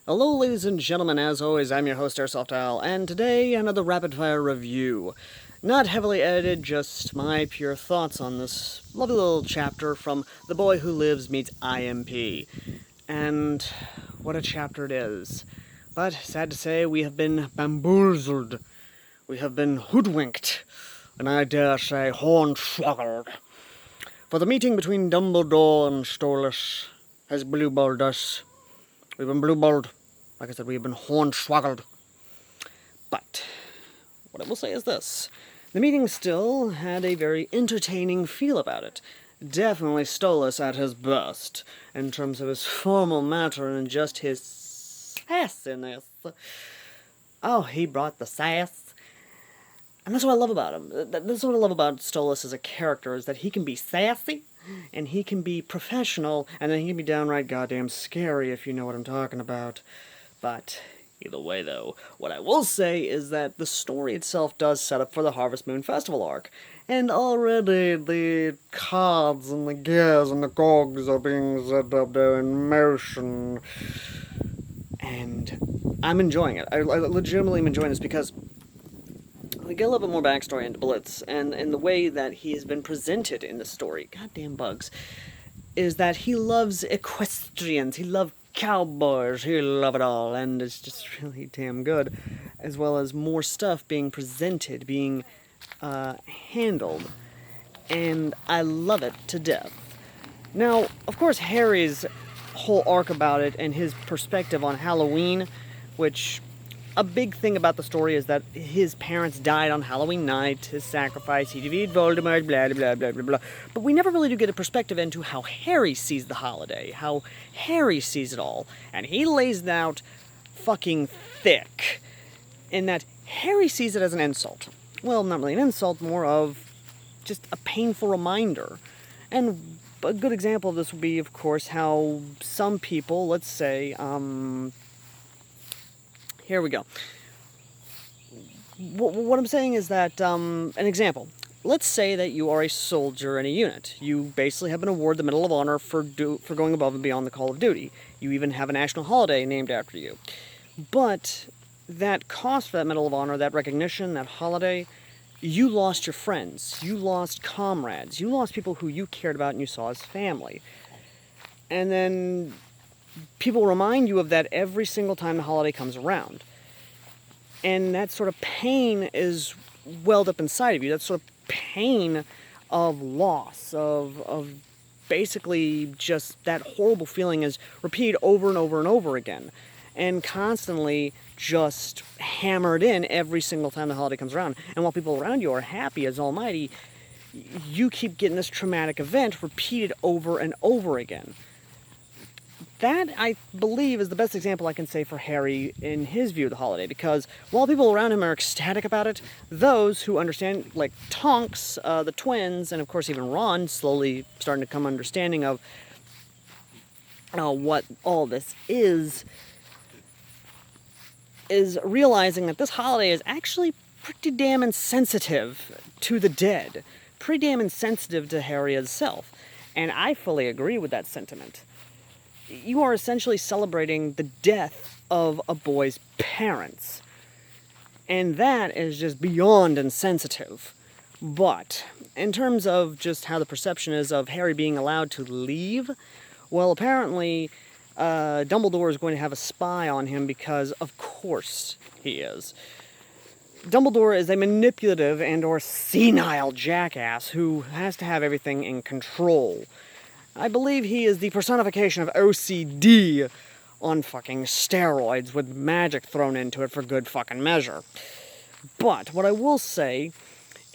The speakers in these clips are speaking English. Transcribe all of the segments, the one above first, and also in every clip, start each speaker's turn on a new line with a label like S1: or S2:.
S1: Hello ladies and gentlemen, as always, I'm your host Airsoft Al, and today another rapid fire review. Not heavily edited, just my pure thoughts on this lovely little chapter from The Boy Who Lives meets IMP. And what a chapter it is. But, sad to say, we have been bamboozled. We have been hoodwinked. And I dare say hornswoggled. For the meeting between Dumbledore and Stolas has blue-balled us. We've been blue-balled. Like I said, we've been hornswoggled. But what I will say is this. The meeting still had a very entertaining feel about it. Definitely Stolas at his best, in terms of his formal matter and just his sassiness. Oh, he brought the sass. And that's what I love about him. That's what I love about Stolas as a character, is that he can be sassy, and he can be professional, and then he can be downright goddamn scary, if you know what I'm talking about. But either way, though, what I will say is that the story itself does set up for the Harvest Moon Festival arc. And already the cards and the gears and the cogs are being set up there in motion. And I'm enjoying it. I legitimately am enjoying this because we get a little bit more backstory into Blitz, and the way that he has been presented in the story, goddamn bugs, is that he loves equestrians, he loves cowboys, he loves it all, and it's just really damn good, as well as more stuff being presented, being handled, and I love it to death. Now, of course, Harry's whole arc about it and his perspective on Halloween, which a big thing about the story is that his parents died on Halloween night, his sacrifice, he defeated Voldemort, blah, blah, blah, blah, blah. But we never really do get a perspective into how Harry sees the holiday, how Harry sees it all. And he lays it out fucking thick, in that Harry sees it as an insult. Well, not really an insult, more of just a painful reminder. And a good example of this would be, of course, how some people, let's say, here we go. What I'm saying is that, an example. Let's say that you are a soldier in a unit. You basically have been awarded the Medal of Honor for going above and beyond the call of duty. You even have a national holiday named after you. But that cost for that Medal of Honor, that recognition, that holiday, you lost your friends. You lost comrades. You lost people who you cared about and you saw as family. And then people remind you of that every single time the holiday comes around. And that sort of pain is welled up inside of you. That sort of pain of loss, of basically just that horrible feeling is repeated over and over and over again. And constantly just hammered in every single time the holiday comes around. And while people around you are happy as almighty, you keep getting this traumatic event repeated over and over again. That, I believe, is the best example I can say for Harry in his view of the holiday, because while people around him are ecstatic about it, those who understand, like Tonks, the twins, and of course even Ron, slowly starting to come understanding of what all this is realizing that this holiday is actually pretty damn insensitive to the dead, pretty damn insensitive to Harry himself, and I fully agree with that sentiment. You are essentially celebrating the death of a boy's parents. And that is just beyond insensitive. But, in terms of just how the perception is of Harry being allowed to leave, well, apparently, Dumbledore is going to have a spy on him because, of course, he is. Dumbledore is a manipulative and or senile jackass who has to have everything in control. I believe he is the personification of OCD on fucking steroids with magic thrown into it for good fucking measure. But what I will say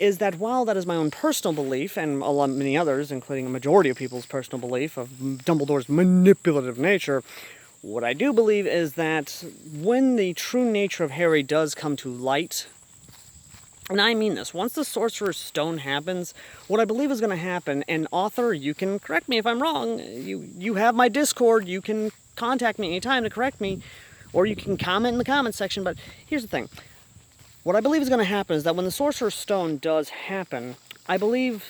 S1: is that while that is my own personal belief, and many others, including a majority of people's personal belief of Dumbledore's manipulative nature, what I do believe is that when the true nature of Harry does come to light, and I mean this, once the Sorcerer's Stone happens, what I believe is going to happen, and author, you can correct me if I'm wrong, you have my Discord, you can contact me anytime to correct me, or you can comment in the comments section, but here's the thing. What I believe is going to happen is that when the Sorcerer's Stone does happen, I believe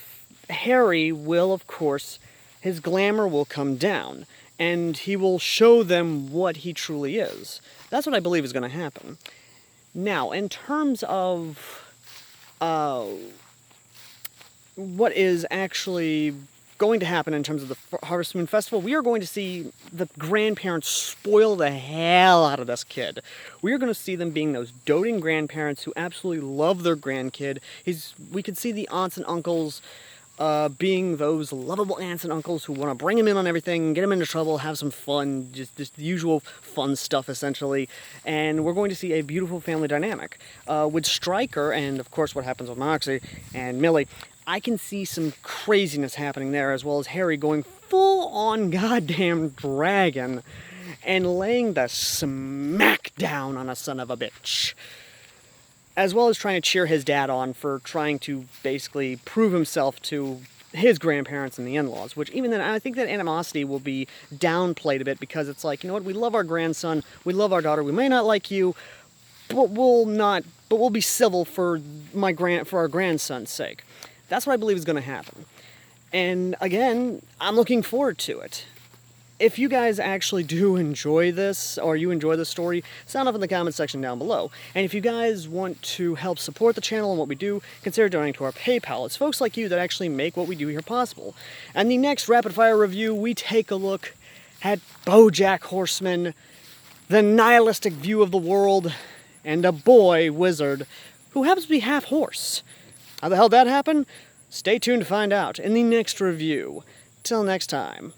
S1: Harry will, of course, his glamour will come down, and he will show them what he truly is. That's what I believe is going to happen. Now, in terms of what is actually going to happen in terms of the Harvest Moon Festival, we are going to see the grandparents spoil the hell out of this kid. We are going to see them being those doting grandparents who absolutely love their grandkid. We could see the aunts and uncles being those lovable aunts and uncles who want to bring him in on everything, get him into trouble, have some fun, just the usual fun stuff, essentially. And we're going to see a beautiful family dynamic. With Stryker, and of course what happens with Moxie and Millie, I can see some craziness happening there, as well as Harry going full-on goddamn dragon and laying the smack down on a son of a bitch. As well as trying to cheer his dad on for trying to basically prove himself to his grandparents and the in-laws, which even then, I think that animosity will be downplayed a bit, because it's like, you know what, we love our grandson, we love our daughter, we may not like you, but we'll be civil for our grandson's sake. That's what I believe is going to happen. And again, I'm looking forward to it. If you guys actually do enjoy this, or you enjoy this story, sound off in the comment section down below. And if you guys want to help support the channel and what we do, consider donating to our PayPal. It's folks like you that actually make what we do here possible. And the next Rapid Fire review, we take a look at BoJack Horseman, the nihilistic view of the world, and a boy wizard who happens to be half horse. How the hell did that happen? Stay tuned to find out in the next review. Till next time.